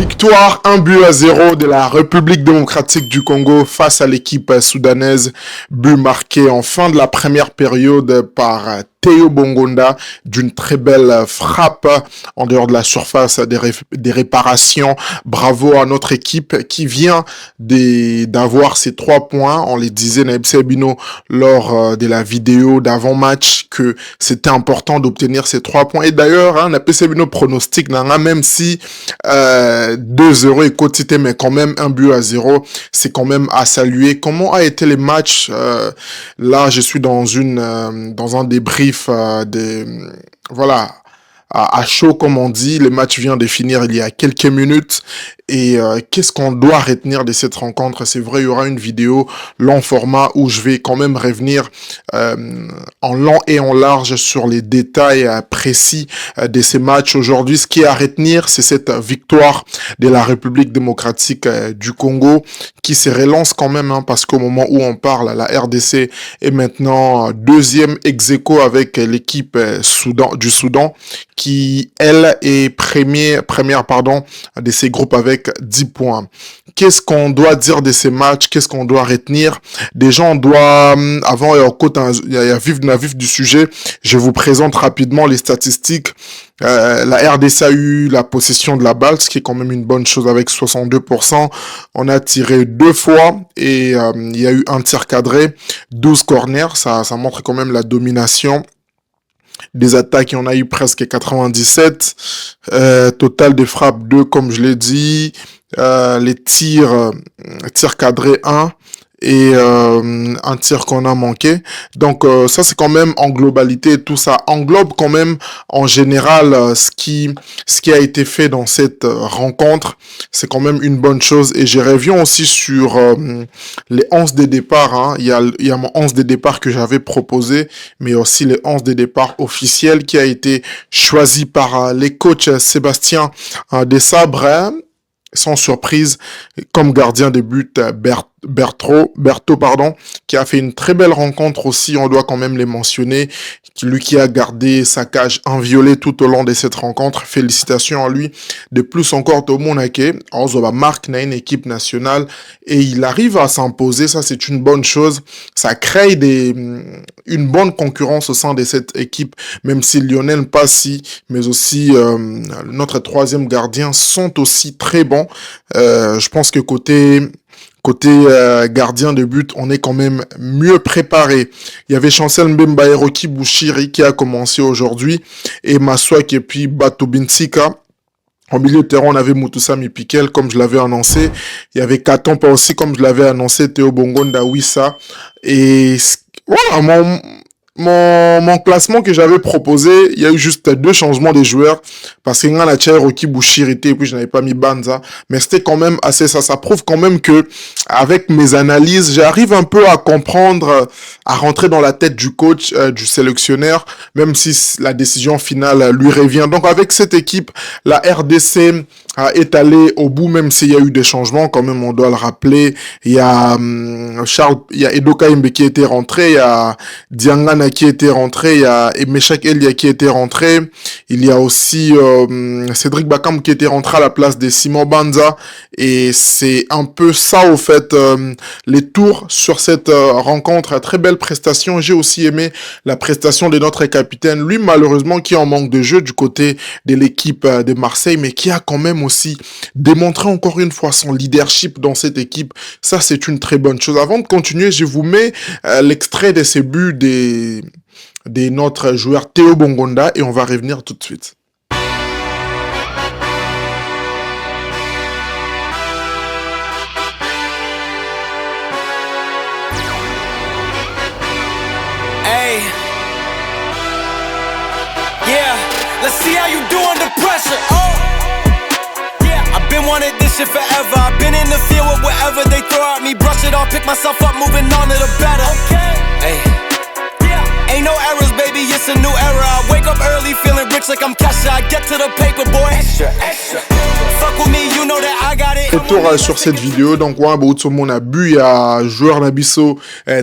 Victoire 1-0 de la République démocratique du Congo face à l'équipe soudanaise. But marqué en fin de la première période par Théo Bongonda d'une très belle frappe en dehors de la surface des réparations. Bravo à notre équipe qui vient d'avoir ces 3 points. On les disait Naïb Sebino lors de la vidéo d'avant-match que c'était important d'obtenir ces 3 points. Et d'ailleurs, Naïb Sebino pronostique, même si 2-0 et quotité, mais quand même 1-0, c'est quand même à saluer. Comment a été les matchs? Là, je suis dans un débrief voilà, à chaud comme on dit. Le match vient de finir il y a quelques minutes. Et qu'est-ce qu'on doit retenir de cette rencontre? C'est vrai, il y aura une vidéo long format où je vais quand même revenir en long et en large sur les détails précis de ces matchs. Aujourd'hui, ce qui est à retenir, c'est cette victoire de la République démocratique du Congo qui se relance quand même, parce qu'au moment où on parle, la RDC est maintenant deuxième ex-aequo avec l'équipe du Soudan qui, elle, est première de ces groupes avec 10 points. Qu'est-ce qu'on doit dire de ces matchs? Qu'est-ce qu'on doit retenir? Déjà, on doit, avant il y a vif du sujet, je vous présente rapidement les statistiques. La RDC a eu la possession de la balle, ce qui est quand même une bonne chose avec 62%. On a tiré 2 fois et il y a eu un tir cadré, 12 corners, ça montre quand même la domination. Des attaques, il y en a eu presque 97. Total de frappes 2, comme je l'ai dit. Les tirs cadrés 1 et un tir qu'on a manqué. Donc ça, c'est quand même en globalité, tout ça englobe quand même en général ce qui a été fait dans cette rencontre. C'est quand même une bonne chose. Et je reviens aussi sur les 11 des départs. Il y a mon 11 des départs que j'avais proposé, mais aussi les 11 des départs officiels qui a été choisi par les coachs Sébastien Desabre. Sans surprise, comme gardien de but, Berthaud, qui a fait une très belle rencontre aussi, on doit quand même les mentionner, lui qui a gardé sa cage inviolée tout au long de cette rencontre. Félicitations à lui. De plus encore, Tomonake, Ozoba marque une équipe nationale et il arrive à s'imposer, ça c'est une bonne chose. Ça crée une bonne concurrence au sein de cette équipe, même si Lionel Passy, mais aussi notre 3e gardien sont aussi très bons. Je pense que côté gardien de but, on est quand même mieux préparé. Il y avait Chancel Mbemba et Rocky Bouchiri qui a commencé aujourd'hui, et Maswak et puis Batobinsika. Au milieu de terrain, on avait Moutoussa Mipikel, comme je l'avais annoncé. Il y avait Katompa aussi, comme je l'avais annoncé, Théo Bongonda Wissa. Et voilà, mon classement que j'avais proposé, il y a eu juste 2 changements de joueurs parce qu'il y a la Rocky Bouchiri et puis je n'avais pas mis Banza, mais c'était quand même assez ça prouve quand même que avec mes analyses, j'arrive un peu à comprendre, à rentrer dans la tête du coach, du sélectionneur, même si la décision finale lui revient. Donc avec cette équipe, la RDC est allée au bout, même s'il y a eu des changements, quand même on doit le rappeler. Il y a Edoka Imbe qui était rentré, il y a Diangana qui était rentré, il y a Meshak Elia qui était rentré, il y a aussi Cédric Bakam qui était rentré à la place de Simon Banza, et c'est un peu ça au fait les tours sur cette rencontre. Très belle prestation. J'ai aussi aimé la prestation de notre capitaine, lui malheureusement qui est en manque de jeu du côté de l'équipe de Marseille, mais qui a quand même aussi démontré encore une fois son leadership dans cette équipe. Ça c'est une très bonne chose. Avant de continuer, je vous mets l'extrait de ces buts de notre joueur Théo Bongonda et on va revenir tout de suite. Hey, yeah, let's see how you do under pressure. Oh, yeah, I've been wanting this shit forever. I've been in the field with whatever they throw at me. Brush it off, pick myself up, moving on to the better. Okay, hey. Ain't no errors, baby, it's a new era. I wake up early, feeling rich like I'm Kesha. I get to the paper, boy. Extra, extra. Fuck with me, you know that I got it. Retour sur cette vidéo, donc ouais, tout le monde a bu, il y a un joueur Nabiso,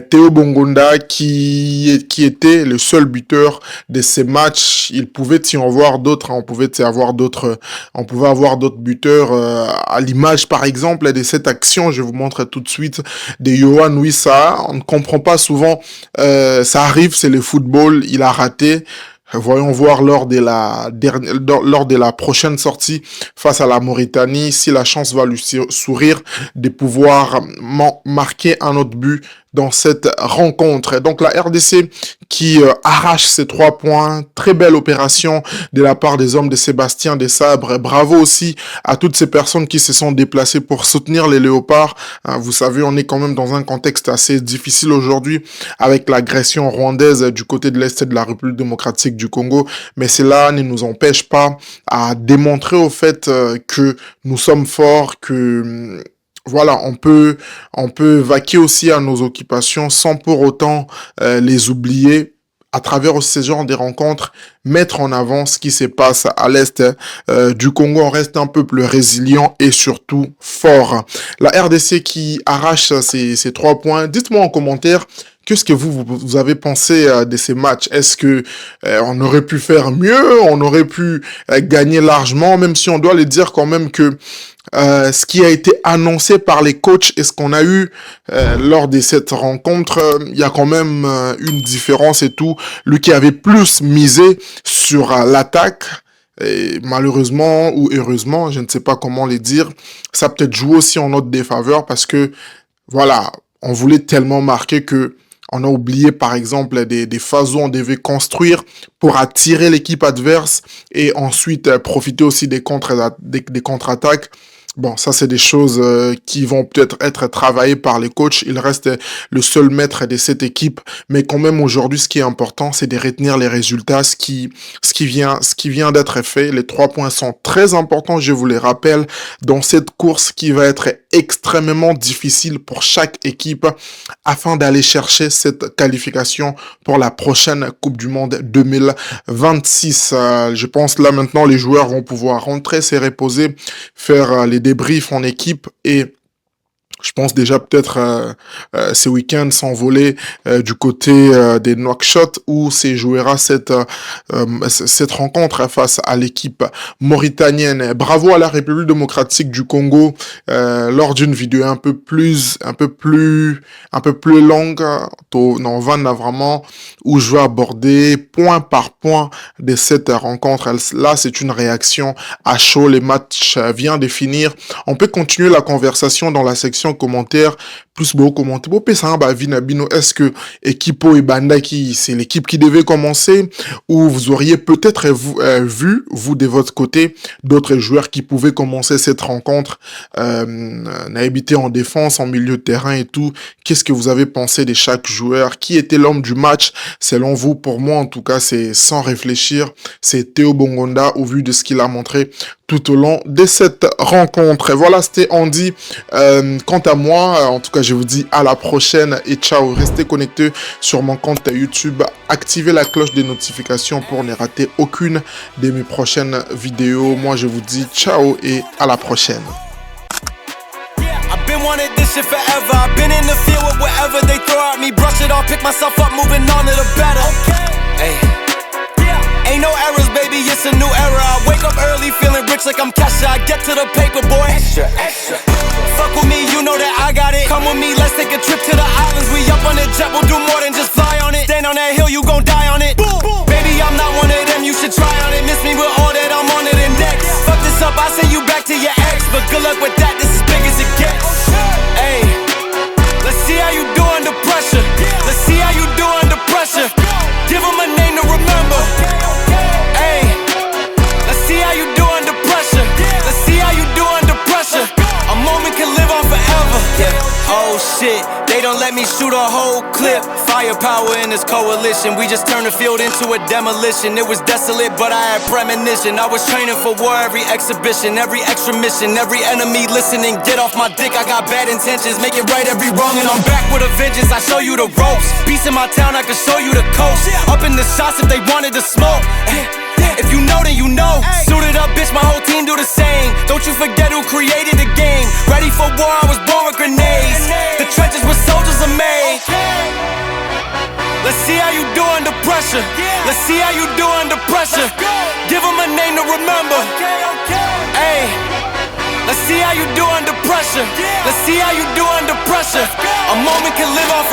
Théo Bongonda, qui était le seul buteur de ces matchs. Il pouvait y en avoir d'autres, hein, on pouvait avoir d'autres buteurs, à l'image par exemple de cette action, je vais vous montrer tout de suite, de Yohan Wissa. On ne comprend pas souvent, ça arrive, c'est le football, il a raté. Voyons voir lors de la prochaine sortie face à la Mauritanie si la chance va lui sourire de pouvoir marquer un autre but dans cette rencontre. Donc la RDC qui arrache ses 3 points, très belle opération de la part des hommes de Sébastien Desabre. Bravo aussi à toutes ces personnes qui se sont déplacées pour soutenir les Léopards. Vous savez, on est quand même dans un contexte assez difficile aujourd'hui avec l'agression rwandaise du côté de l'Est de la République démocratique du Congo, mais cela ne nous empêche pas à démontrer au fait que nous sommes forts, que voilà, on peut vaquer aussi à nos occupations sans pour autant les oublier. À travers ce genre de rencontres, mettre en avant ce qui se passe à l'Est du Congo. On reste un peu plus résilient et surtout fort. La RDC qui arrache ces 3 points. Dites-moi en commentaire, qu'est-ce que vous avez pensé de ces matchs? Est-ce que on aurait pu faire mieux? On aurait pu gagner largement? Même si on doit le dire quand même que ce qui a été annoncé par les coachs et ce qu'on a eu lors de cette rencontre, il y a quand même une différence et tout. Lui qui avait plus misé sur l'attaque, et malheureusement ou heureusement, je ne sais pas comment les dire, ça peut-être joue aussi en notre défaveur parce que voilà, on voulait tellement marquer que on a oublié par exemple des phases où on devait construire pour attirer l'équipe adverse et ensuite profiter aussi des contre-attaques. Bon, ça c'est des choses qui vont peut-être être travaillées par les coachs. Il reste le seul maître de cette équipe, mais quand même aujourd'hui, ce qui est important, c'est de retenir les résultats, ce qui vient d'être fait. Les 3 points sont très importants, je vous les rappelle, dans cette course qui va être extrêmement difficile pour chaque équipe afin d'aller chercher cette qualification pour la prochaine Coupe du Monde 2026. Je pense là maintenant les joueurs vont pouvoir rentrer, se reposer, faire les débriefs en équipe et je pense déjà peut-être ce week-end s'envoler du côté des Nouakchott où se jouera cette rencontre face à l'équipe mauritanienne. Bravo à la République démocratique du Congo lors d'une vidéo un peu plus longue, non vraiment, où je vais aborder point par point de cette rencontre. Là, c'est une réaction à chaud. Les matchs viennent de finir. On peut continuer la conversation dans la section commentaires, plus beau commenter. Est-ce que Equipo et Bandaki, c'est l'équipe qui devait commencer ou vous auriez peut-être vu, vous de votre côté, d'autres joueurs qui pouvaient commencer cette rencontre, habité en défense, en milieu de terrain et tout. Qu'est-ce que vous avez pensé de chaque joueur? Qui était l'homme du match selon vous? Pour moi, en tout cas, c'est sans réfléchir. C'est Théo Bongonda au vu de ce qu'il a montré tout au long de cette rencontre. Et voilà, c'était Andy. Quant à moi, en tout cas, je vous dis à la prochaine et ciao. Restez connectés sur mon compte YouTube. Activez la cloche des notifications pour ne rater aucune de mes prochaines vidéos. Moi, je vous dis ciao et à la prochaine. Wanted this shit forever. I've been in the field with whatever they throw at me. Brush it off, pick myself up, moving on to the better. Hey. Ain't no errors, baby, it's a new era. I wake up early, feeling rich like I'm Kesha. I get to the paper, boy. Extra, extra. Fuck with me, you know that I got it. Come with me, let's take a trip to the islands. We up on the jet, we'll do more than just fly on it. Stand on that hill, you gon' die on it. Boom, boom. Baby, I'm not one of them, you should try on it. Miss me with all that, I'm on it and next. Fuck this up, I send you back to your ex. But good luck with that, this is big as it gets. Hey, let's see how you do under pressure. Let's see how you do under pressure. Give them a name to remember. Hey, let's see how you do under pressure. Let's see how you do under pressure. A moment can live on forever. Yeah. Oh shit, they don't let me shoot a whole clip. Firepower in this coalition. We just turned the field into a demolition. It was desolate, but I had premonition. I was training for war, every exhibition, every extra mission, every enemy listening. Get off my dick, I got bad intentions. Make it right every wrong, and I'm back with a vengeance. I show you the ropes. Peace in my town, I can show you the coast. Up in the shots if they wanted to smoke. If you know, then you know. Suited up, bitch, my whole team do the same. Don't you forget who created the game. Ready for war, I was born with grenades. The trenches where soldiers are made. Let's see how you do under pressure. Let's see how you do under pressure. Give them a name to remember. Hey, let's see how you do under pressure. Let's see how you do under pressure. A moment can live off